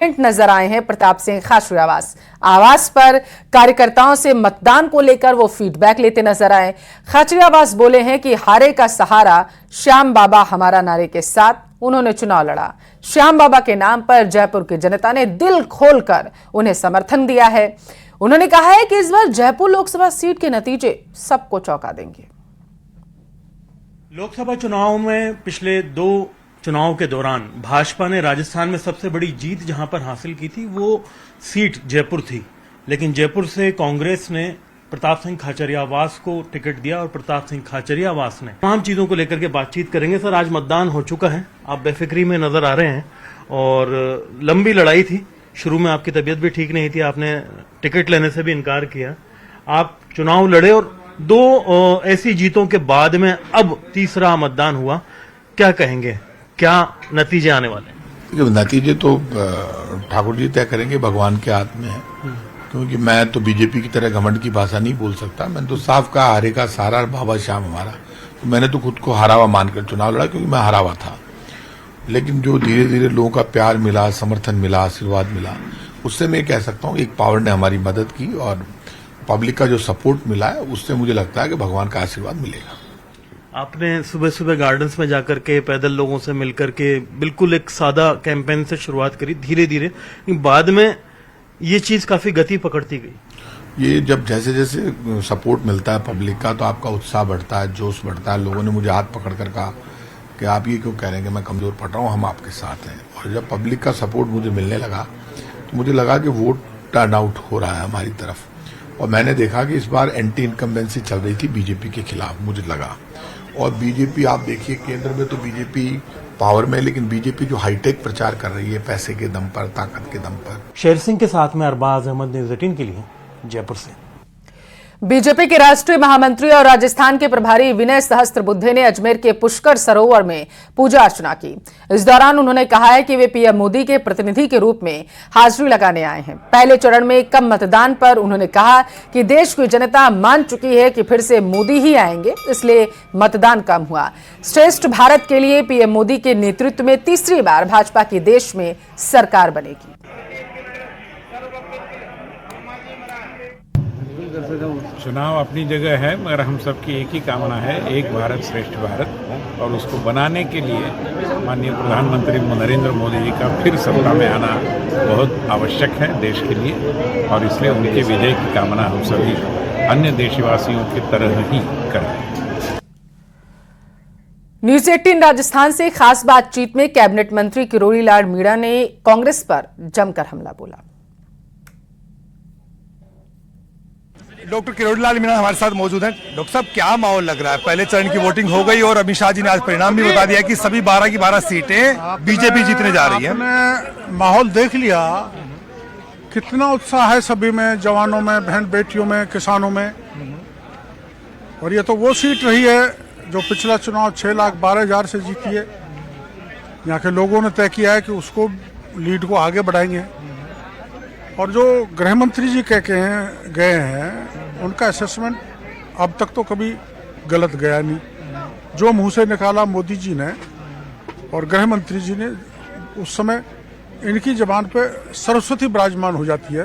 नजर आए हैं प्रताप सिंह खाचरियावास। आवास पर कार्यकर्ताओं से मतदान को लेकर वो फीडबैक लेते नजर आए। खाचरियावास बोले हैं कि हारे का सहारा श्याम बाबा हमारा नारे के साथ उन्होंने चुनाव लड़ा। श्याम बाबा के नाम पर जयपुर की जनता ने दिल खोलकर उन्हें समर्थन दिया है। उन्होंने कहा है कि इस बार जयपुर लोकसभा सीट के नतीजे सबको चौंका देंगे। लोकसभा चुनाव में पिछले 2 चुनाव के दौरान भाजपा ने राजस्थान में सबसे बड़ी जीत जहां पर हासिल की थी वो सीट जयपुर थी, लेकिन जयपुर से कांग्रेस ने प्रताप सिंह खाचरियावास को टिकट दिया और प्रताप सिंह खाचरियावास ने तमाम चीजों को लेकर के बातचीत करेंगे। सर, आज मतदान हो चुका है, आप बेफिक्री में नजर आ रहे हैं और लंबी लड़ाई थी। शुरू में आपकी तबीयत भी ठीक नहीं थी, आपने टिकट लेने से भी इनकार किया। आप चुनाव लड़े और 2 ऐसी जीतों के बाद में अब तीसरा मतदान हुआ, क्या कहेंगे, क्या नतीजे आने वाले हैं? नतीजे तो ठाकुर जी तय करेंगे, भगवान के हाथ में है। क्योंकि मैं तो बीजेपी की तरह घमंड की भाषा नहीं बोल सकता। मैंने तो साफ कहा हारे का सहारा बाबा श्याम हमारा। तो मैंने तो खुद को हारा हुआ मानकर चुनाव लड़ा, क्योंकि मैं हारा हुआ था। लेकिन जो धीरे धीरे लोगों का प्यार मिला, समर्थन मिला, आशीर्वाद मिला, उससे मैं कह सकता हूँ एक पावर ने हमारी मदद की और पब्लिक का जो सपोर्ट मिला है उससे मुझे लगता है कि भगवान का आशीर्वाद मिलेगा। आपने सुबह सुबह गार्डन्स में जाकर के पैदल लोगों से मिलकर के बिल्कुल एक सादा कैंपेन से शुरुआत करी, धीरे धीरे बाद में ये चीज काफी गति पकड़ती गई। ये जब जैसे जैसे सपोर्ट मिलता है पब्लिक का तो आपका उत्साह बढ़ता है, जोश बढ़ता है। लोगों ने मुझे हाथ पकड़ कर कहा कि आप ये क्यों कह रहे हैं कि मैं कमजोर पड़ रहा हूँ, हम आपके साथ हैं। और जब पब्लिक का सपोर्ट मुझे मिलने लगा तो मुझे लगा कि वोट टर्न आउट हो रहा है हमारी तरफ। और मैंने देखा कि इस बार एंटी इनकम्बेंसी चल रही थी बीजेपी के खिलाफ, मुझे लगा। और बीजेपी, आप देखिए केंद्र में तो बीजेपी पावर में, लेकिन बीजेपी जो हाईटेक प्रचार कर रही है पैसे के दम पर, ताकत के दम पर। शेर सिंह के साथ में अरबाज अहमद न्यूज़ 18 के लिए जयपुर से। बीजेपी के राष्ट्रीय महामंत्री और राजस्थान के प्रभारी विनय सहस्त्रबुद्धे ने अजमेर के पुष्कर सरोवर में पूजा अर्चना की। इस दौरान उन्होंने कहा है कि वे पीएम मोदी के प्रतिनिधि के रूप में हाजिरी लगाने आए हैं। पहले चरण में कम मतदान पर उन्होंने कहा कि देश की जनता मान चुकी है कि फिर से मोदी ही आएंगे, इसलिए मतदान कम हुआ। श्रेष्ठ भारत के लिए पीएम मोदी के नेतृत्व में तीसरी बार भाजपा की देश में सरकार बनेगी। चुनाव अपनी जगह है, मगर हम सबकी एक ही कामना है, एक भारत श्रेष्ठ भारत, और उसको बनाने के लिए माननीय प्रधानमंत्री नरेंद्र मोदी जी का फिर सत्ता में आना बहुत आवश्यक है देश के लिए। और इसलिए उनके विजय की कामना हम सभी अन्य देशवासियों की तरह ही करें। न्यूज़ 18 राजस्थान से खास बातचीत में कैबिनेट मंत्री किरोड़ी लाल मीणा ने कांग्रेस पर जमकर हमला बोला। डॉक्टर किरोड़ी लाल मीणा हमारे साथ मौजूद हैं। डॉक्टर साहब, क्या माहौल लग रहा है? पहले चरण की वोटिंग हो गई और अमित शाह जी ने आज परिणाम भी बता दिया कि सभी 12 की 12 सीटें बीजेपी जीतने जा रही है। आपने माहौल देख लिया, कितना उत्साह है सभी में, जवानों में, बहन बेटियों में, किसानों में। और ये तो वो सीट रही है जो पिछला चुनाव 6,12,000 से जीती है। यहाँ के लोगों ने तय किया है कि उसको लीड को आगे बढ़ाएंगे। और जो गृह मंत्री जी कह के गए हैं, उनका असेसमेंट अब तक तो कभी गलत गया नहीं। जो मुंह से निकाला मोदी जी ने और गृह मंत्री जी ने, उस समय इनकी जबान पे सरस्वती विराजमान हो जाती है।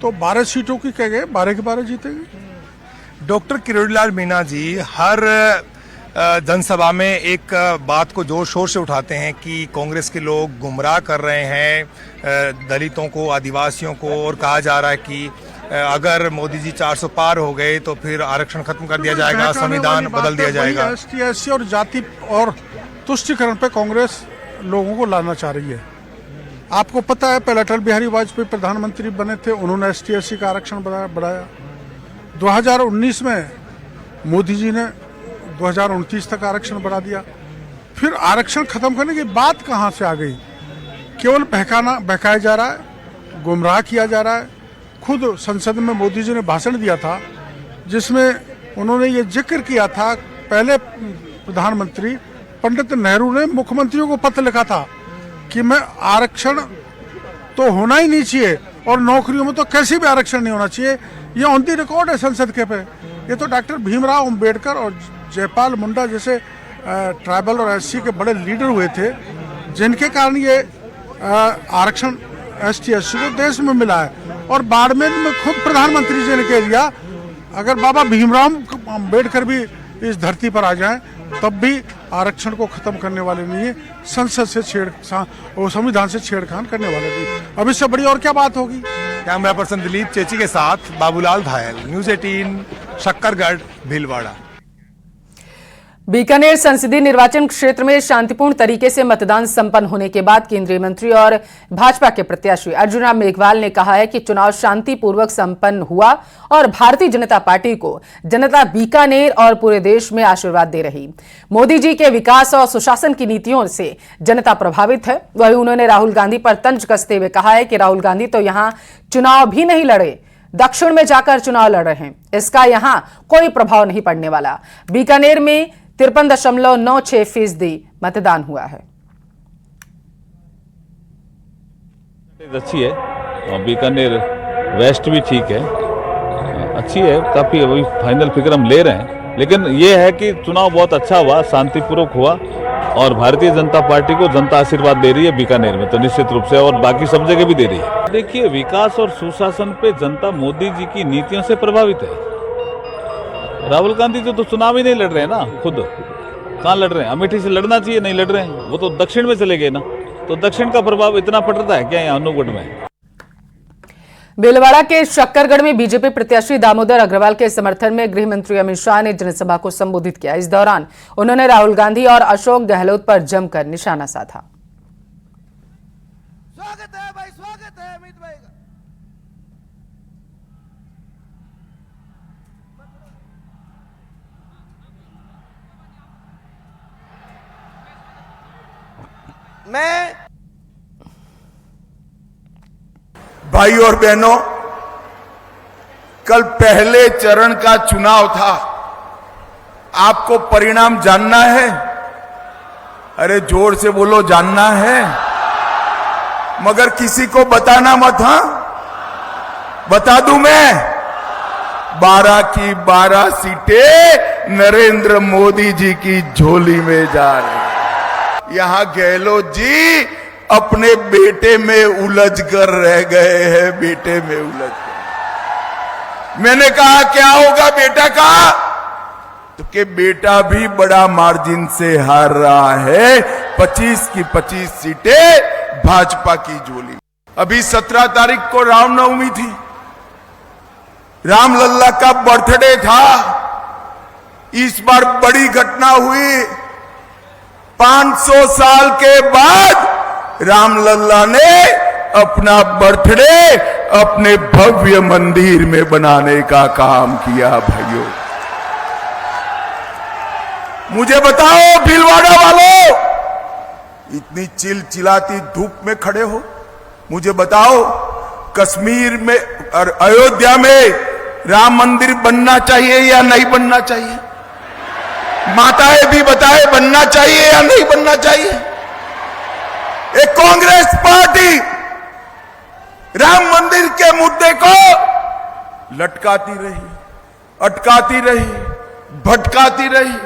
तो 12 सीटों की कह गए, 12 की 12 जीतेंगे। डॉक्टर किरोड़ी लाल मीणा जी हर जनसभा में एक बात को जोर शोर से उठाते हैं कि कांग्रेस के लोग गुमराह कर रहे हैं दलितों को, आदिवासियों को, और कहा जा रहा है कि अगर मोदी जी 400 पार हो गए तो फिर आरक्षण खत्म कर दिया जाएगा, संविधान बदल दिया जाएगा। एसटी, एससी और जाति और तुष्टिकरण पे कांग्रेस लोगों को लाना चाह रही है। आपको पता है, पहले अटल बिहारी वाजपेयी प्रधानमंत्री बने थे, उन्होंने एसटी, एससी का आरक्षण बढ़ाया। 2019 में मोदी जी ने 2029 तक आरक्षण बढ़ा दिया। फिर आरक्षण खत्म करने की बात कहां से आ गई? केवल बहकाया जा रहा है, गुमराह किया जा रहा है। खुद संसद में मोदी जी ने भाषण दिया था जिसमें उन्होंने ये जिक्र किया था, पहले प्रधानमंत्री पंडित नेहरू ने मुख्यमंत्रियों को पत्र लिखा था कि मैं आरक्षण तो होना ही नहीं चाहिए और नौकरियों में तो कैसे भी आरक्षण नहीं होना चाहिए। ये ऑन दी रिकॉर्ड है संसद के पे। ये तो डॉक्टर भीमराव अंबेडकर और जयपाल मुंडा जैसे ट्राइबल और एससी के बड़े लीडर हुए थे, जिनके कारण ये आरक्षण ST/SC को देश में मिला है। और बाड़मेर में खुद प्रधानमंत्री जी ने कह दिया अगर बाबा भीमराव अम्बेडकर भी इस धरती पर आ जाएं तब भी आरक्षण को खत्म करने वाले नहीं है, संसद से और संविधान से छेड़खान करने वाले नहीं। अब इससे बड़ी और क्या बात होगी। कैमरा पर्सन दिलीप चेची के साथ बाबूलाल धायल, न्यूज 18, शक्करगढ़, भीलवाड़ा। बीकानेर संसदीय निर्वाचन क्षेत्र में शांतिपूर्ण तरीके से मतदान संपन्न होने के बाद केंद्रीय मंत्री और भाजपा के प्रत्याशी अर्जुन राम मेघवाल ने कहा है कि चुनाव शांतिपूर्वक संपन्न हुआ और भारतीय जनता पार्टी को जनता बीकानेर और पूरे देश में आशीर्वाद दे रही। मोदी जी के विकास और सुशासन की नीतियों से जनता प्रभावित है। वहीं उन्होंने राहुल गांधी पर तंज कसते हुए कहा है कि राहुल गांधी तो यहां चुनाव भी नहीं लड़े, दक्षिण में जाकर चुनाव लड़ रहे हैं, इसका यहां कोई प्रभाव नहीं पड़ने वाला। बीकानेर में 53.96% मतदान हुआ है। अच्छी है और बीकानेर वेस्ट भी ठीक है, अच्छी है, काफी अभी फाइनल फिगर हम ले रहे हैं। लेकिन ये है कि चुनाव बहुत अच्छा हुआ, शांतिपूर्वक हुआ और भारतीय जनता पार्टी को जनता आशीर्वाद दे रही है बीकानेर में तो निश्चित रूप से, और बाकी सब जगह भी दे रही है। देखिए, विकास और सुशासन पे जनता मोदी जी की नीतियों से प्रभावित है। राहुल गांधी जो तो चुनाव ही नहीं लड़ रहे हैं ना, खुद कहाँ लड़ रहे हैं। अमेठी से लड़ना चाहिए, नहीं लड़ रहे हैं, वो तो दक्षिण में चले गए ना, तो दक्षिण का प्रभाव इतना पड़ता है क्या यहाँ अनूपगढ़ में। भीलवाड़ा के शक्करगढ़ में बीजेपी प्रत्याशी दामोदर अग्रवाल के समर्थन में गृह मंत्री अमित शाह ने जनसभा को संबोधित किया। इस दौरान उन्होंने राहुल गांधी और अशोक गहलोत पर जमकर निशाना साधा। स्वागत है भाई, स्वागत है अमित भाई का। मैं भाई और बहनों, कल पहले चरण का चुनाव था, आपको परिणाम जानना है? अरे जोर से बोलो, जानना है? मगर किसी को बताना मत। हाँ, बता दूं मैं, 12 की 12 सीटें नरेंद्र मोदी जी की झोली में जा रही। यहां गहलोत जी अपने बेटे में उलझ कर रह गए हैं, बेटे में उलझ कर। मैंने कहा क्या होगा बेटा का, तो कि बेटा भी बड़ा मार्जिन से हार रहा है। 25 की 25 सीटें भाजपा की झोली। अभी 17 तारीख को रामनवमी थी, रामलल्ला का बर्थडे था। इस बार बड़ी घटना हुई, 500 साल के बाद रामलल्ला ने अपना बर्थडे अपने भव्य मंदिर में बनाने का काम किया। भाइयों, मुझे बताओ भीलवाड़ा वालों, इतनी चिलचिलाती धूप में खड़े हो, मुझे बताओ कश्मीर में और अयोध्या में राम मंदिर बनना चाहिए या नहीं बनना चाहिए? माताएं भी बताए बनना चाहिए या नहीं बनना चाहिए? एक कांग्रेस पार्टी राम मंदिर के मुद्दे को लटकाती रही, अटकाती रही, भटकाती रही।